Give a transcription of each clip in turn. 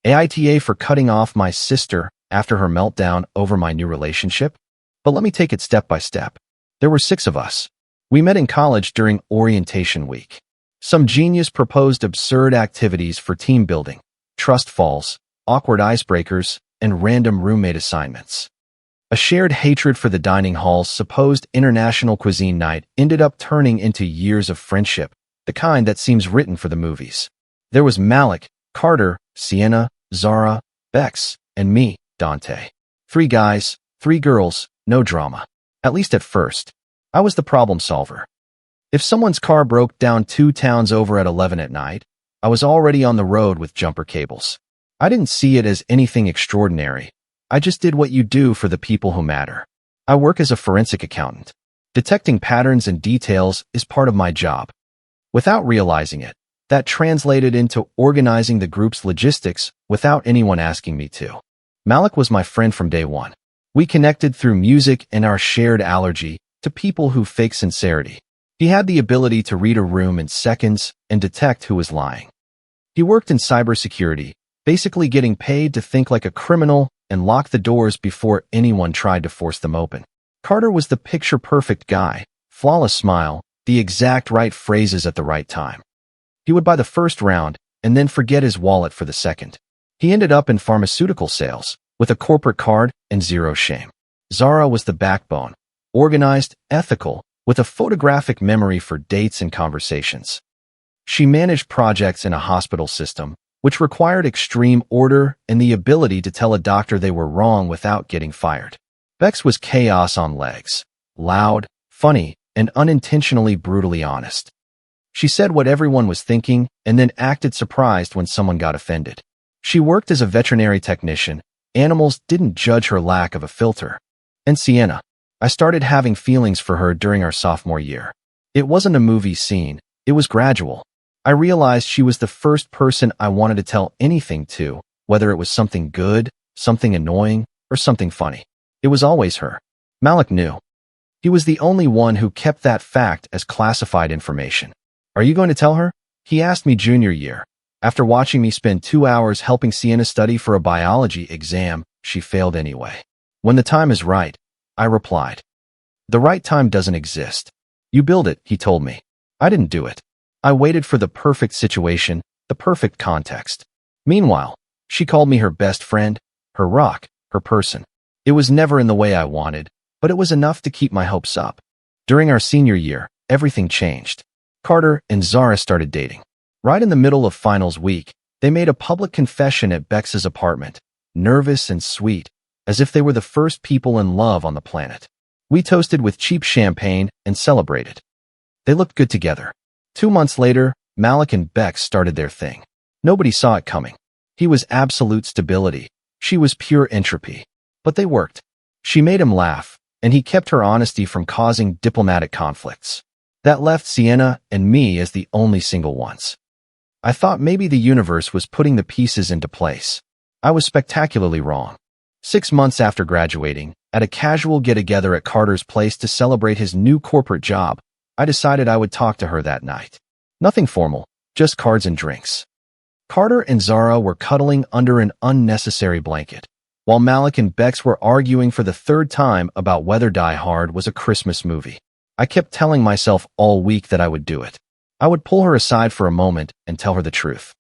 AITA for cutting off my sister after her meltdown over my new relationship? But let me take it step by step. There were 6 of us. We met in college during orientation week. Some genius proposed absurd activities for team building, trust falls, awkward icebreakers, and random roommate assignments. A shared hatred for the dining hall's supposed international cuisine night ended up turning into years of friendship, the kind that seems written for the movies. There was Malik, Carter, Sienna, Zara, Bex, and me, Dante. 3 guys, 3 girls, no drama. At least at first. I was the problem solver. If someone's car broke down 2 towns over at 11 at night, I was already on the road with jumper cables. I didn't see it as anything extraordinary. I just did what you do for the people who matter. I work as a forensic accountant. Detecting patterns and details is part of my job. Without realizing it, that translated into organizing the group's logistics without anyone asking me to. Malik was my friend from day one. We connected through music and our shared allergy to people who fake sincerity. He had the ability to read a room in seconds and detect who was lying. He worked in cybersecurity, basically getting paid to think like a criminal and lock the doors before anyone tried to force them open. Carter was the picture-perfect guy, flawless smile, the exact right phrases at the right time. He would buy the first round and then forget his wallet for the second. He ended up in pharmaceutical sales, with a corporate card and zero shame. Zara was the backbone, organized, ethical, with a photographic memory for dates and conversations. She managed projects in a hospital system, which required extreme order and the ability to tell a doctor they were wrong without getting fired. Bex was chaos on legs, loud, funny, and unintentionally brutally honest. She said what everyone was thinking and then acted surprised when someone got offended. She worked as a veterinary technician. Animals didn't judge her lack of a filter. And Sienna. I started having feelings for her during our sophomore year. It wasn't a movie scene. It was gradual. I realized she was the first person I wanted to tell anything to, whether it was something good, something annoying, or something funny. It was always her. Malik knew. He was the only one who kept that fact as classified information. Are you going to tell her? He asked me junior year. After watching me spend 2 hours helping Sienna study for a biology exam, she failed anyway. When the time is right, I replied. The right time doesn't exist. You build it, he told me. I didn't do it. I waited for the perfect situation, the perfect context. Meanwhile, she called me her best friend, her rock, her person. It was never in the way I wanted, but it was enough to keep my hopes up. During our senior year, everything changed. Carter and Zara started dating. Right in the middle of finals week, they made a public confession at Bex's apartment, nervous and sweet, as if they were the first people in love on the planet. We toasted with cheap champagne and celebrated. They looked good together. 2 months later, Malik and Bex started their thing. Nobody saw it coming. He was absolute stability. She was pure entropy. But they worked. She made him laugh, and he kept her honesty from causing diplomatic conflicts. That left Sienna and me as the only single ones. I thought maybe the universe was putting the pieces into place. I was spectacularly wrong. 6 months after graduating, at a casual get-together at Carter's place to celebrate his new corporate job, I decided I would talk to her that night. Nothing formal, just cards and drinks. Carter and Zara were cuddling under an unnecessary blanket, while Malik and Bex were arguing for the 3rd time about whether Die Hard was a Christmas movie. I kept telling myself all week that I would do it. I would pull her aside for a moment and tell her the truth.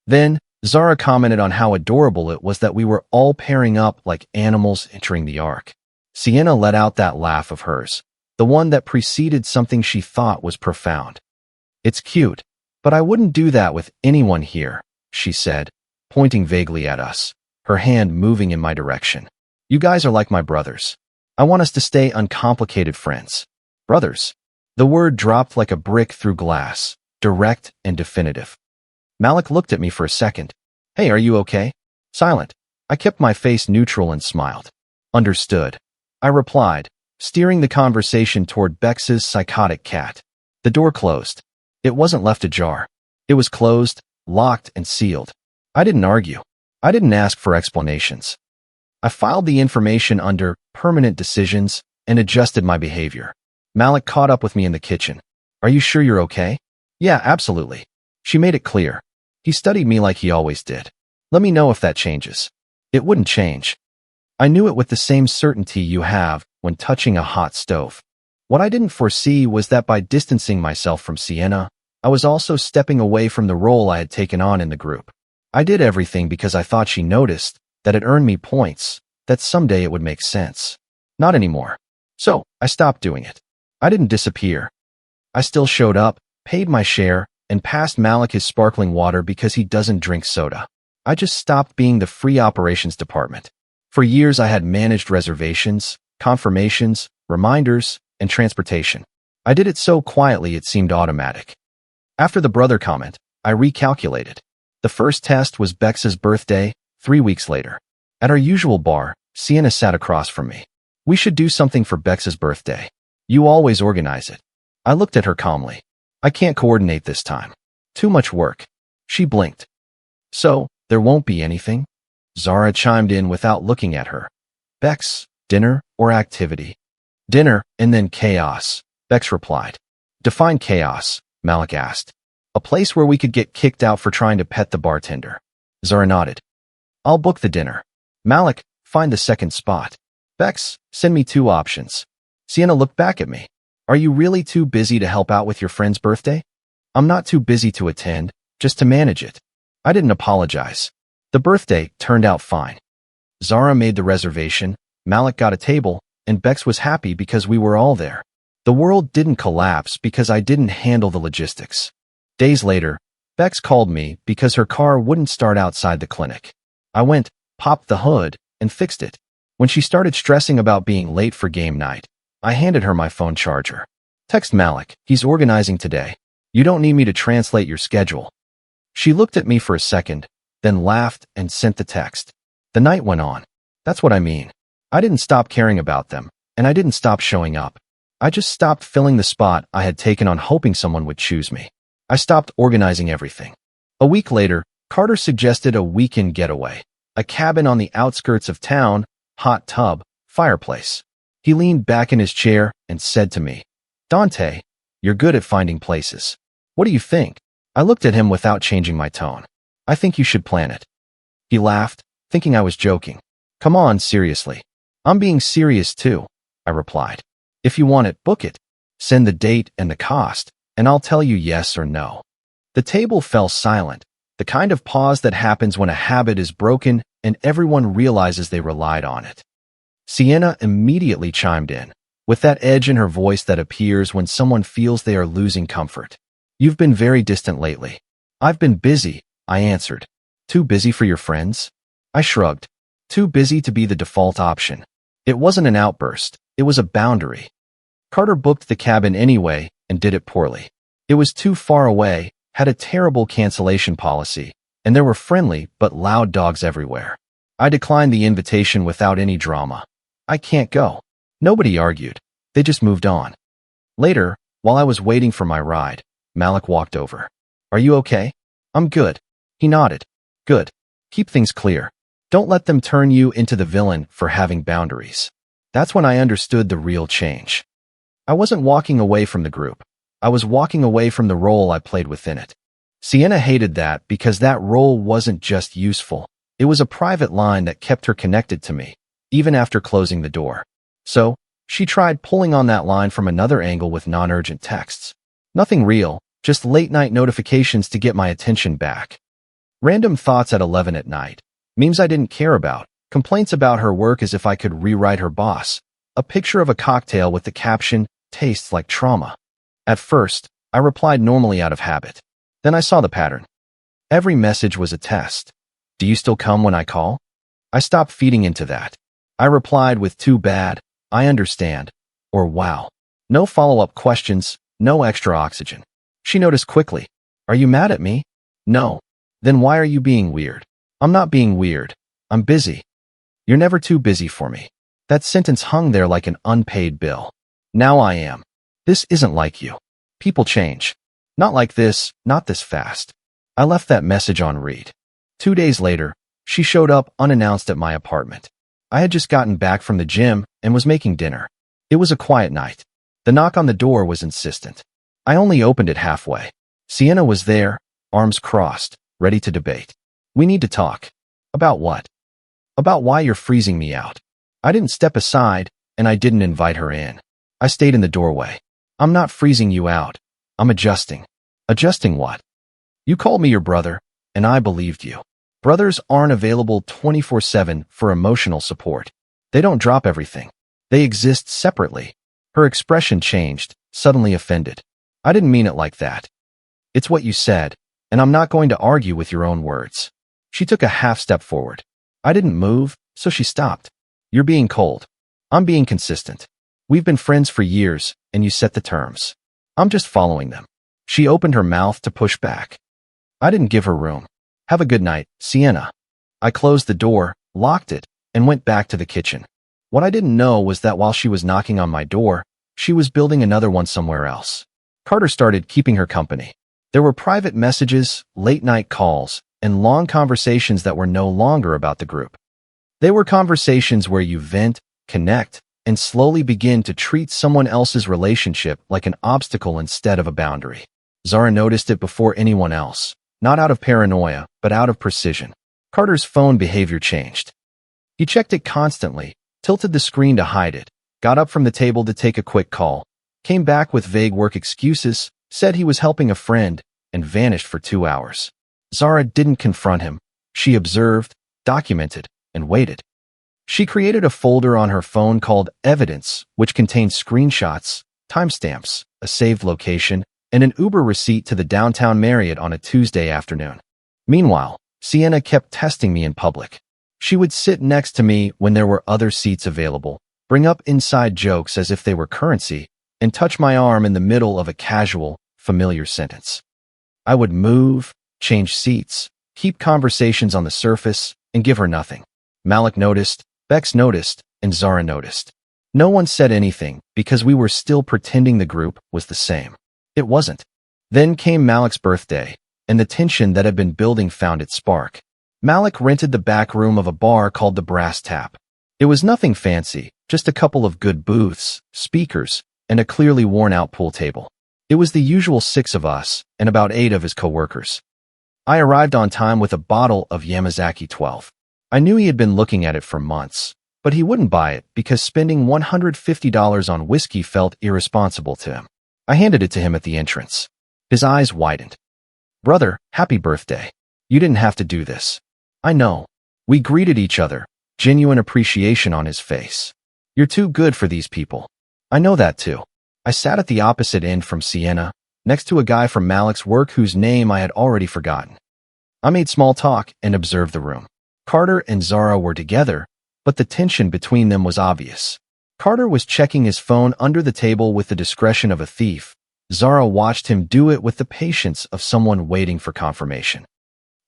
Then, Zara commented on how adorable it was that we were all pairing up like animals entering the ark. Sienna let out that laugh of hers, the one that preceded something she thought was profound. It's cute, but I wouldn't do that with anyone here, she said, pointing vaguely at us, her hand moving in my direction. You guys are like my brothers. I want us to stay uncomplicated friends. Brothers. The word dropped like a brick through glass, direct and definitive. Malik looked at me for a second. Hey, are you okay? Silent. I kept my face neutral and smiled. Understood. I replied, steering the conversation toward Bex's psychotic cat. The door closed. It wasn't left ajar. It was closed, locked, and sealed. I didn't argue. I didn't ask for explanations. I filed the information under permanent decisions and adjusted my behavior. Malik caught up with me in the kitchen. Are you sure you're okay? Yeah, absolutely. She made it clear. He studied me like he always did. Let me know if that changes. It wouldn't change. I knew it with the same certainty you have when touching a hot stove. What I didn't foresee was that by distancing myself from Sienna, I was also stepping away from the role I had taken on in the group. I did everything because I thought she noticed, that it earned me points, that someday it would make sense. Not anymore. So, I stopped doing it. I didn't disappear. I still showed up, paid my share, and passed Malik his sparkling water because he doesn't drink soda. I just stopped being the free operations department. For years I had managed reservations, confirmations, reminders, and transportation. I did it so quietly it seemed automatic. After the brother comment, I recalculated. The first test was Bex's birthday, 3 weeks later. At our usual bar, Sienna sat across from me. We should do something for Bex's birthday. You always organize it. I looked at her calmly. I can't coordinate this time. Too much work. She blinked. So, there won't be anything? Zara chimed in without looking at her. Bex, dinner or activity? Dinner, and then chaos, Bex replied. Define chaos, Malik asked. A place where we could get kicked out for trying to pet the bartender. Zara nodded. I'll book the dinner. Malik, find the second spot. Bex, send me 2 options. Sienna looked back at me. Are you really too busy to help out with your friend's birthday? I'm not too busy to attend, just to manage it. I didn't apologize. The birthday turned out fine. Zara made the reservation, Malik got a table, and Bex was happy because we were all there. The world didn't collapse because I didn't handle the logistics. Days later, Bex called me because her car wouldn't start outside the clinic. I went, popped the hood, and fixed it. When she started stressing about being late for game night, I handed her my phone charger. Text Malik, he's organizing today. You don't need me to translate your schedule. She looked at me for a second, then laughed and sent the text. The night went on. That's what I mean. I didn't stop caring about them, and I didn't stop showing up. I just stopped filling the spot I had taken on hoping someone would choose me. I stopped organizing everything. A week later, Carter suggested a weekend getaway, a cabin on the outskirts of town, hot tub, fireplace. He leaned back in his chair and said to me, Dante, you're good at finding places. What do you think? I looked at him without changing my tone. I think you should plan it. He laughed, thinking I was joking. Come on, seriously. I'm being serious too, I replied. If you want it, book it. Send the date and the cost, and I'll tell you yes or no. The table fell silent, the kind of pause that happens when a habit is broken and everyone realizes they relied on it. Sienna immediately chimed in, with that edge in her voice that appears when someone feels they are losing comfort. You've been very distant lately. I've been busy, I answered. Too busy for your friends? I shrugged. Too busy to be the default option. It wasn't an outburst, it was a boundary. Carter booked the cabin anyway and did it poorly. It was too far away, had a terrible cancellation policy, and there were friendly but loud dogs everywhere. I declined the invitation without any drama. I can't go. Nobody argued. They just moved on. Later, while I was waiting for my ride, Malik walked over. Are you okay? I'm good. He nodded. Good. Keep things clear. Don't let them turn you into the villain for having boundaries. That's when I understood the real change. I wasn't walking away from the group. I was walking away from the role I played within it. Sienna hated that because that role wasn't just useful. It was a private line that kept her connected to me, even after closing the door. So, she tried pulling on that line from another angle with non-urgent texts. Nothing real, just late-night notifications to get my attention back. Random thoughts at 11 at night. Memes I didn't care about. Complaints about her work as if I could rewrite her boss. A picture of a cocktail with the caption, tastes like trauma. At first, I replied normally out of habit. Then I saw the pattern. Every message was a test. Do you still come when I call? I stopped feeding into that. I replied with too bad, I understand, or wow. No follow-up questions, no extra oxygen. She noticed quickly. Are you mad at me? No. Then why are you being weird? I'm not being weird. I'm busy. You're never too busy for me. That sentence hung there like an unpaid bill. Now I am. This isn't like you. People change. Not like this, not this fast. I left that message on read. 2 days later, she showed up unannounced at my apartment. I had just gotten back from the gym and was making dinner. It was a quiet night. The knock on the door was insistent. I only opened it halfway. Sienna was there, arms crossed, ready to debate. We need to talk. About what? About why you're freezing me out. I didn't step aside, and I didn't invite her in. I stayed in the doorway. I'm not freezing you out. I'm adjusting. Adjusting what? You called me your brother, and I believed you. Brothers aren't available 24/7 for emotional support. They don't drop everything. They exist separately. Her expression changed, suddenly offended. I didn't mean it like that. It's what you said, and I'm not going to argue with your own words. She took a half step forward. I didn't move, so she stopped. You're being cold. I'm being consistent. We've been friends for years, and you set the terms. I'm just following them. She opened her mouth to push back. I didn't give her room. Have a good night, Sienna. I closed the door, locked it, and went back to the kitchen. What I didn't know was that while she was knocking on my door, she was building another one somewhere else. Carter started keeping her company. There were private messages, late-night calls, and long conversations that were no longer about the group. They were conversations where you vent, connect, and slowly begin to treat someone else's relationship like an obstacle instead of a boundary. Zara noticed it before anyone else, not out of paranoia, but out of precision. Carter's phone behavior changed. He checked it constantly, tilted the screen to hide it, got up from the table to take a quick call, came back with vague work excuses, said he was helping a friend, and vanished for 2 hours. Zara didn't confront him. She observed, documented, and waited. She created a folder on her phone called Evidence, which contained screenshots, timestamps, a saved location, and an Uber receipt to the downtown Marriott on a Tuesday afternoon. Meanwhile, Sienna kept testing me in public. She would sit next to me when there were other seats available, bring up inside jokes as if they were currency, and touch my arm in the middle of a casual, familiar sentence. I would move, change seats, keep conversations on the surface, and give her nothing. Malik noticed, Bex noticed, and Zara noticed. No one said anything because we were still pretending the group was the same. It wasn't. Then came Malik's birthday, and the tension that had been building found its spark. Malik rented the back room of a bar called the Brass Tap. It was nothing fancy, just a couple of good booths, speakers, and a clearly worn-out pool table. It was the usual 6 of us, and about 8 of his coworkers. I arrived on time with a bottle of Yamazaki 12. I knew he had been looking at it for months, but he wouldn't buy it because spending $150 on whiskey felt irresponsible to him. I handed it to him at the entrance. His eyes widened. Brother, happy birthday. You didn't have to do this. I know. We greeted each other, genuine appreciation on his face. You're too good for these people. I know that too. I sat at the opposite end from Sienna, next to a guy from Malik's work whose name I had already forgotten. I made small talk and observed the room. Carter and Zara were together, but the tension between them was obvious. Carter was checking his phone under the table with the discretion of a thief. Zara watched him do it with the patience of someone waiting for confirmation.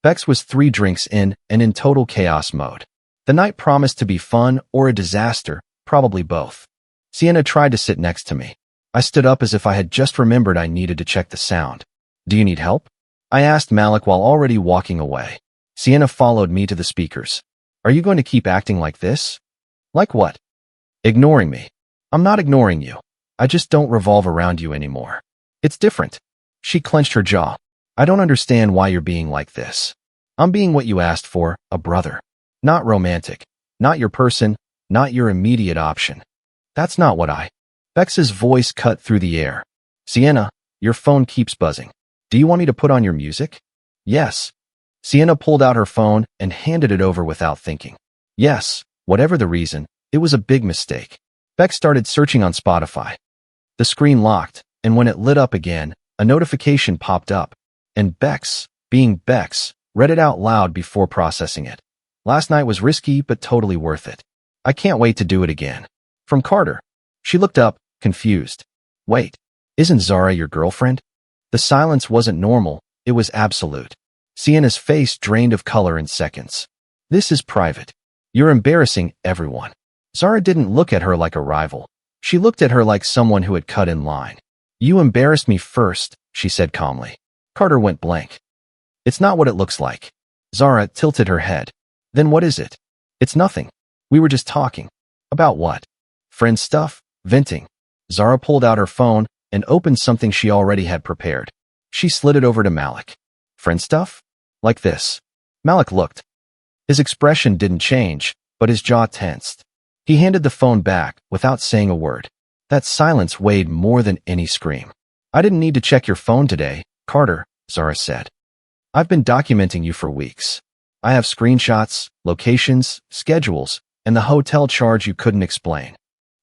Bex was 3 drinks in and in total chaos mode. The night promised to be fun or a disaster, probably both. Sienna tried to sit next to me. I stood up as if I had just remembered I needed to check the sound. Do you need help? I asked Malik while already walking away. Sienna followed me to the speakers. Are you going to keep acting like this? Like what? Ignoring me. I'm not ignoring you. I just don't revolve around you anymore. It's different. She clenched her jaw. I don't understand why you're being like this. I'm being what you asked for, a brother. Not romantic. Not your person. Not your immediate option. That's not what Bex's voice cut through the air. Sienna, your phone keeps buzzing. Do you want me to put on your music? Yes. Sienna pulled out her phone and handed it over without thinking. Yes, whatever the reason, it was a big mistake. Bex started searching on Spotify. The screen locked, and when it lit up again, a notification popped up. And Bex, being Bex, read it out loud before processing it. Last night was risky, but totally worth it. I can't wait to do it again. From Carter. She looked up, confused. Wait, isn't Zara your girlfriend? The silence wasn't normal, it was absolute. Sienna's face drained of color in seconds. This is private. You're embarrassing everyone. Zara didn't look at her like a rival. She looked at her like someone who had cut in line. You embarrassed me first, she said calmly. Carter went blank. It's not what it looks like. Zara tilted her head. Then what is it? It's nothing. We were just talking. About what? Friend stuff? Venting. Zara pulled out her phone and opened something she already had prepared. She slid it over to Malik. Friend stuff? Like this. Malik looked. His expression didn't change, but his jaw tensed. He handed the phone back without saying a word. That silence weighed more than any scream. I didn't need to check your phone today, Carter, Zara said. I've been documenting you for weeks. I have screenshots, locations, schedules, and the hotel charge you couldn't explain.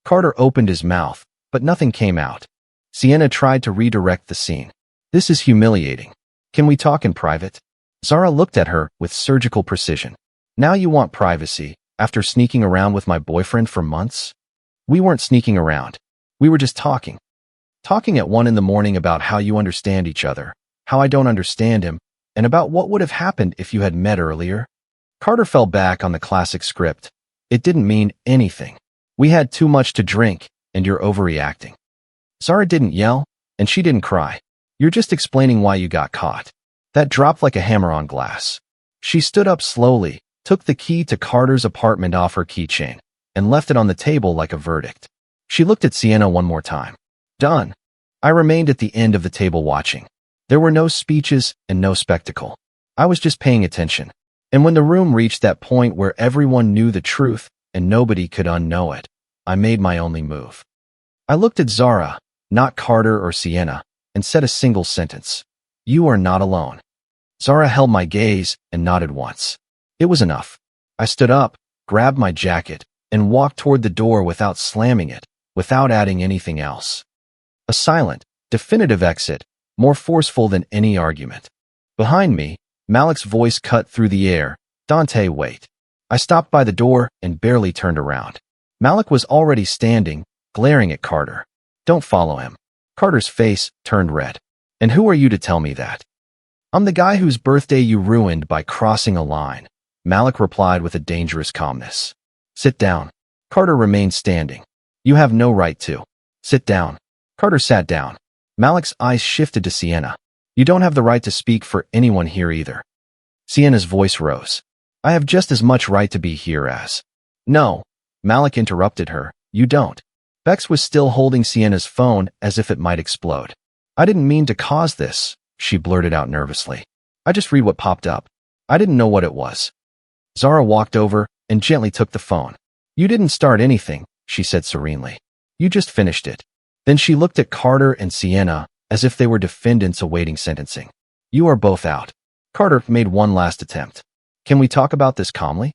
Carter opened his mouth, but nothing came out. Sienna tried to redirect the scene. This is humiliating. Can we talk in private? Zara looked at her with surgical precision. Now you want privacy, after sneaking around with my boyfriend for months? We weren't sneaking around. We were just talking. Talking at 1 a.m. about how you understand each other, how I don't understand him, and about what would have happened if you had met earlier. Carter fell back on the classic script. It didn't mean anything. We had too much to drink, and you're overreacting. Zara didn't yell, and she didn't cry. You're just explaining why you got caught. That dropped like a hammer on glass. She stood up slowly, took the key to Carter's apartment off her keychain, and left it on the table like a verdict. She looked at Sienna one more time. Done. I remained at the end of the table watching. There were no speeches and no spectacle. I was just paying attention. And when the room reached that point where everyone knew the truth and nobody could unknow it, I made my only move. I looked at Zara, not Carter or Sienna, and said a single sentence. You are not alone. Zara held my gaze and nodded once. It was enough. I stood up, grabbed my jacket, and walked toward the door without slamming it, without adding anything else. A silent, definitive exit, more forceful than any argument. Behind me, Malik's voice cut through the air. Dante, wait. I stopped by the door and barely turned around. Malik was already standing, glaring at Carter. Don't follow him. Carter's face turned red. And who are you to tell me that? I'm the guy whose birthday you ruined by crossing a line, Malik replied with a dangerous calmness. Sit down. Carter remained standing. You have no right to. Sit down. Carter sat down. Malik's eyes shifted to Sienna. You don't have the right to speak for anyone here either. Sienna's voice rose. I have just as much right to be here as. No. Malik interrupted her. You don't. Bex was still holding Sienna's phone as if it might explode. I didn't mean to cause this, she blurted out nervously. I just read what popped up. I didn't know what it was. Zara walked over and gently took the phone. You didn't start anything, she said serenely. You just finished it. Then she looked at Carter and Sienna as if they were defendants awaiting sentencing. You are both out. Carter made one last attempt. Can we talk about this calmly?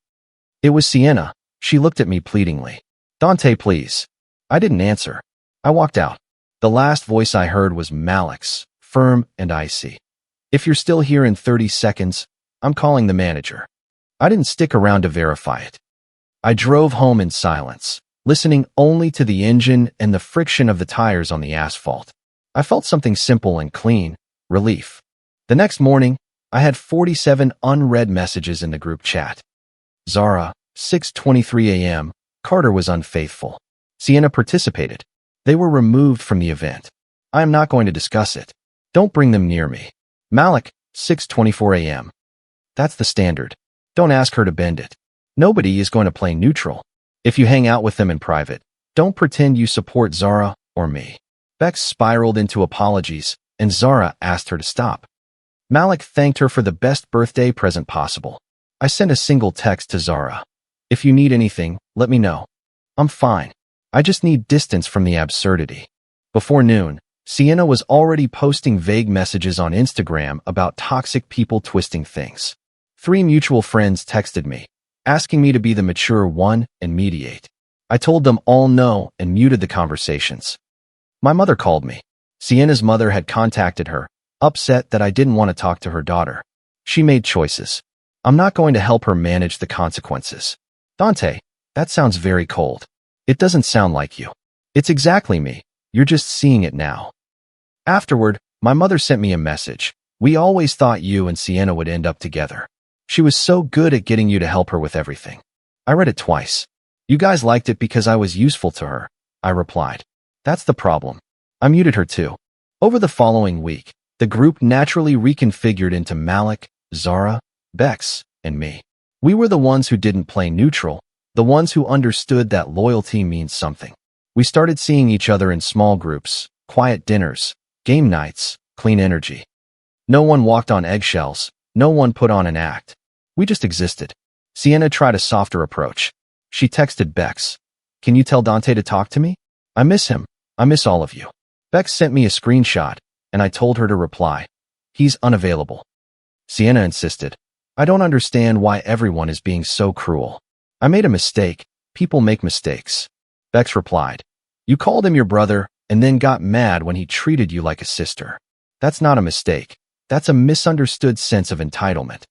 It was Sienna. She looked at me pleadingly. Dante, please. I didn't answer. I walked out. The last voice I heard was Malik's, firm and icy. If you're still here in 30 seconds, I'm calling the manager. I didn't stick around to verify it. I drove home in silence, listening only to the engine and the friction of the tires on the asphalt. I felt something simple and clean, relief. The next morning, I had 47 unread messages in the group chat. Zara, 6:23 a.m., Carter was unfaithful. Sienna participated. They were removed from the event. I am not going to discuss it. Don't bring them near me. Malik, 6:24 a.m. That's the standard. Don't ask her to bend it. Nobody is going to play neutral. If you hang out with them in private, don't pretend you support Zara or me. Bex spiraled into apologies, and Zara asked her to stop. Malik thanked her for the best birthday present possible. I sent a single text to Zara. If you need anything, let me know. I'm fine. I just need distance from the absurdity. Before noon, Sienna was already posting vague messages on Instagram about toxic people twisting things. 3 mutual friends texted me, asking me to be the mature one and mediate. I told them all no and muted the conversations. My mother called me. Sienna's mother had contacted her, upset that I didn't want to talk to her daughter. She made choices. I'm not going to help her manage the consequences. Dante, that sounds very cold. It doesn't sound like you. It's exactly me. You're just seeing it now. Afterward, my mother sent me a message. We always thought you and Sienna would end up together. She was so good at getting you to help her with everything. I read it twice. You guys liked it because I was useful to her, I replied. That's the problem. I muted her too. Over the following week, the group naturally reconfigured into Malik, Zara, Bex, and me. We were the ones who didn't play neutral, the ones who understood that loyalty means something. We started seeing each other in small groups, quiet dinners, game nights, clean energy. No one walked on eggshells, no one put on an act. We just existed. Sienna tried a softer approach. She texted Bex. Can you tell Dante to talk to me? I miss him. I miss all of you. Bex sent me a screenshot, and I told her to reply. He's unavailable. Sienna insisted. I don't understand why everyone is being so cruel. I made a mistake. People make mistakes. Bex replied. You called him your brother and then got mad when he treated you like a sister. That's not a mistake. That's a misunderstood sense of entitlement.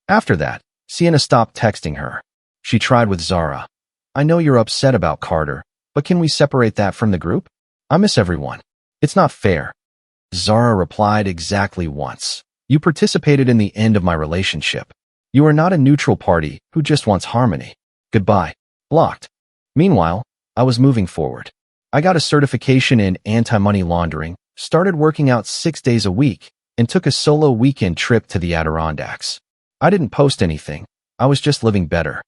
After that, Sienna stopped texting her. She tried with Zara. I know you're upset about Carter, but can we separate that from the group? I miss everyone. It's not fair. Zara replied exactly once. You participated in the end of my relationship. You are not a neutral party who just wants harmony. Goodbye. Blocked. Meanwhile, I was moving forward. I got a certification in anti-money laundering, started working out 6 days a week, and took a solo weekend trip to the Adirondacks. I didn't post anything. I was just living better.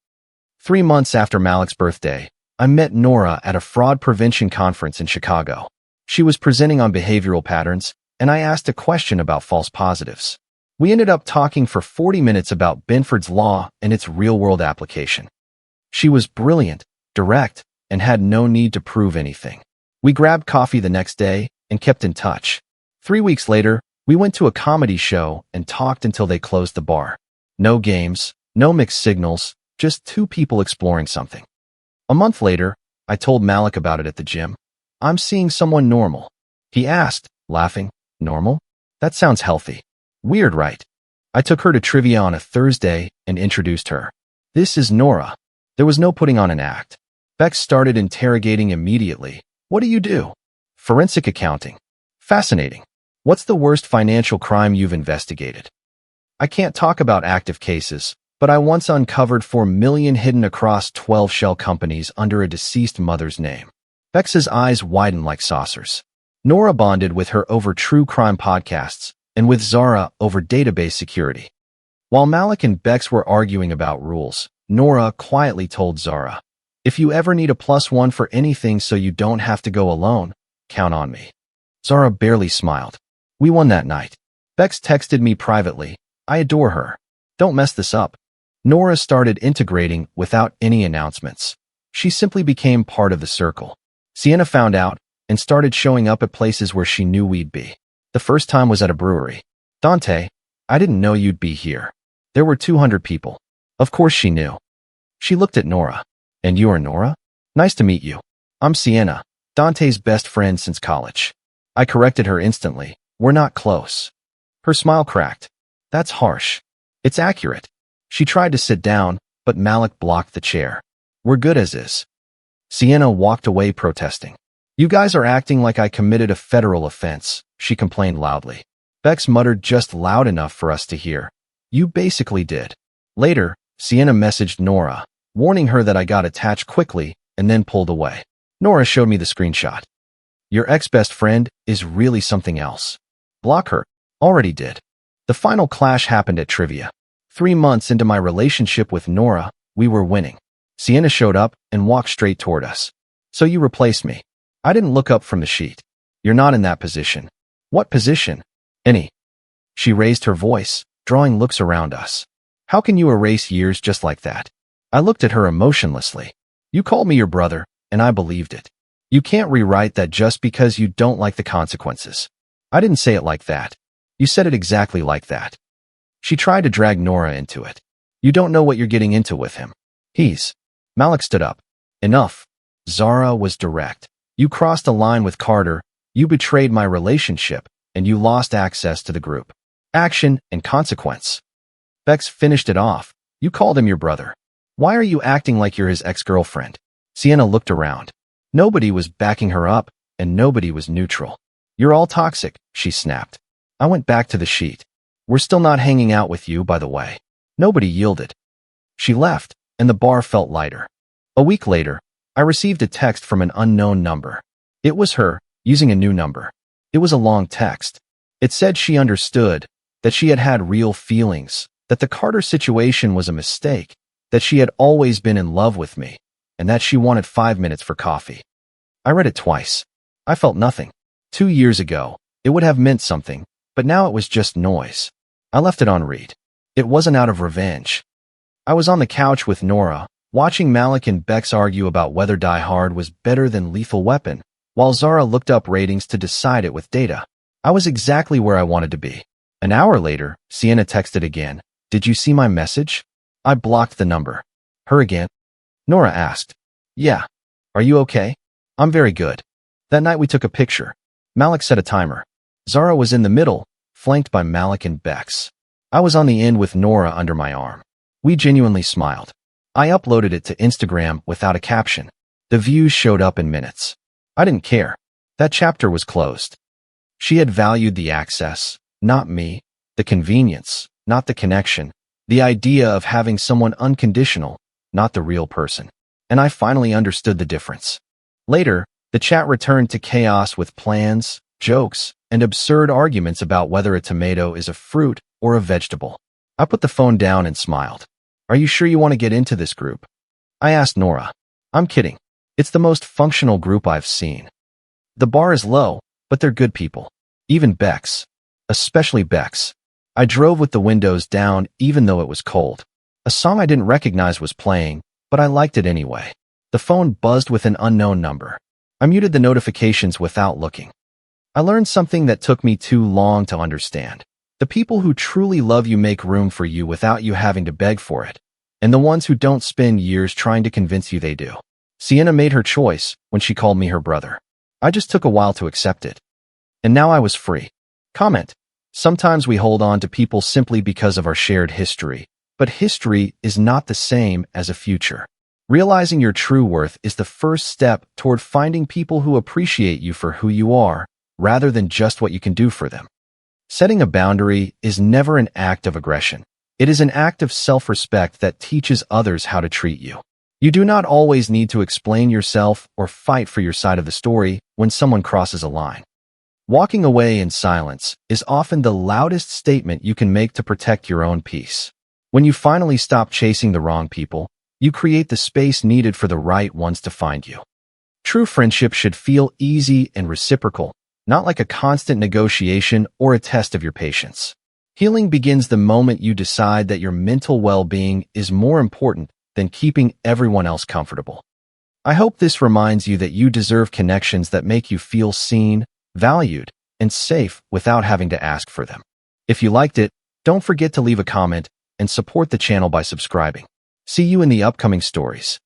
3 months after Malik's birthday, I met Nora at a fraud prevention conference in Chicago. She was presenting on behavioral patterns, and I asked a question about false positives. We ended up talking for 40 minutes about Benford's Law and its real-world application. She was brilliant, direct, and had no need to prove anything. We grabbed coffee the next day and kept in touch. 3 weeks later, we went to a comedy show and talked until they closed the bar. No games, no mixed signals, just two people exploring something. A month later, I told Malik about it at the gym. I'm seeing someone normal. He asked, laughing, normal? That sounds healthy. Weird, right? I took her to trivia on a Thursday and introduced her. This is Nora. There was no putting on an act. Bex started interrogating immediately. What do you do? Forensic accounting. Fascinating. What's the worst financial crime you've investigated? I can't talk about active cases, but I once uncovered $4 million hidden across 12 shell companies under a deceased mother's name. Bex's eyes widened like saucers. Nora bonded with her over true crime podcasts and with Zara over database security. While Malik and Bex were arguing about rules, Nora quietly told Zara, if you ever need a +1 for anything so you don't have to go alone, count on me. Zara barely smiled. We won that night. Bex texted me privately. I adore her. Don't mess this up. Nora started integrating without any announcements. She simply became part of the circle. Sienna found out and started showing up at places where she knew we'd be. The first time was at a brewery. Dante, I didn't know you'd be here. There were 200 people. Of course she knew. She looked at Nora. And you are Nora? Nice to meet you. I'm Sienna, Dante's best friend since college. I corrected her instantly. We're not close. Her smile cracked. That's harsh. It's accurate. She tried to sit down, but Malik blocked the chair. We're good as is. Sienna walked away protesting. You guys are acting like I committed a federal offense, she complained loudly. Bex muttered just loud enough for us to hear. You basically did. Later, Sienna messaged Nora, warning her that I got attached quickly and then pulled away. Nora showed me the screenshot. Your ex-best friend is really something else. Block her. Already did. The final clash happened at trivia. 3 months into my relationship with Nora, we were winning. Sienna showed up and walked straight toward us. So you replaced me. I didn't look up from the sheet. You're not in that position. What position? Any. She raised her voice, drawing looks around us. How can you erase years just like that? I looked at her emotionlessly. You called me your brother, and I believed it. You can't rewrite that just because you don't like the consequences. I didn't say it like that. You said it exactly like that. She tried to drag Nora into it. You don't know what you're getting into with him. Malik stood up. Enough. Zara was direct. You crossed a line with Carter, you betrayed my relationship, and you lost access to the group. Action and consequence. Bex finished it off. You called him your brother. Why are you acting like you're his ex-girlfriend? Sienna looked around. Nobody was backing her up, and nobody was neutral. You're all toxic, she snapped. I went back to the sheet. We're still not hanging out with you, by the way. Nobody yielded. She left, and the bar felt lighter. A week later, I received a text from an unknown number. It was her, using a new number. It was a long text. It said she understood, that she had had real feelings, that the Carter situation was a mistake, that she had always been in love with me, and that she wanted 5 minutes for coffee. I read it twice. I felt nothing. 2 years ago, it would have meant something, but now it was just noise. I left it on read. It wasn't out of revenge. I was on the couch with Nora, watching Malik and Bex argue about whether Die Hard was better than Lethal Weapon, while Zara looked up ratings to decide it with data. I was exactly where I wanted to be. An hour later, Sienna texted again. Did you see my message? I blocked the number. Her again? Nora asked. Yeah. Are you okay? I'm very good. That night we took a picture. Malik set a timer. Zara was in the middle, flanked by Malik and Bex. I was on the end with Nora under my arm. We genuinely smiled. I uploaded it to Instagram without a caption. The views showed up in minutes. I didn't care. That chapter was closed. She had valued the access, not me, the convenience, not the connection, the idea of having someone unconditional, not the real person. And I finally understood the difference. Later, the chat returned to chaos with plans, jokes, and absurd arguments about whether a tomato is a fruit or a vegetable. I put the phone down and smiled. Are you sure you want to get into this group? I asked Nora. I'm kidding. It's the most functional group I've seen. The bar is low, but they're good people. Even Bex. Especially Bex. I drove with the windows down even though it was cold. A song I didn't recognize was playing, but I liked it anyway. The phone buzzed with an unknown number. I muted the notifications without looking. I learned something that took me too long to understand. The people who truly love you make room for you without you having to beg for it, and the ones who don't spend years trying to convince you they do. Sienna made her choice when she called me her brother. I just took a while to accept it. And now I was free. Comment. Sometimes we hold on to people simply because of our shared history, but history is not the same as a future. Realizing your true worth is the first step toward finding people who appreciate you for who you are, rather than just what you can do for them. Setting a boundary is never an act of aggression. It is an act of self-respect that teaches others how to treat you. You do not always need to explain yourself or fight for your side of the story when someone crosses a line. Walking away in silence is often the loudest statement you can make to protect your own peace. When you finally stop chasing the wrong people, you create the space needed for the right ones to find you. True friendship should feel easy and reciprocal, not like a constant negotiation or a test of your patience. Healing begins the moment you decide that your mental well-being is more important than keeping everyone else comfortable. I hope this reminds you that you deserve connections that make you feel seen, valued, and safe without having to ask for them. If you liked it, don't forget to leave a comment and support the channel by subscribing. See you in the upcoming stories.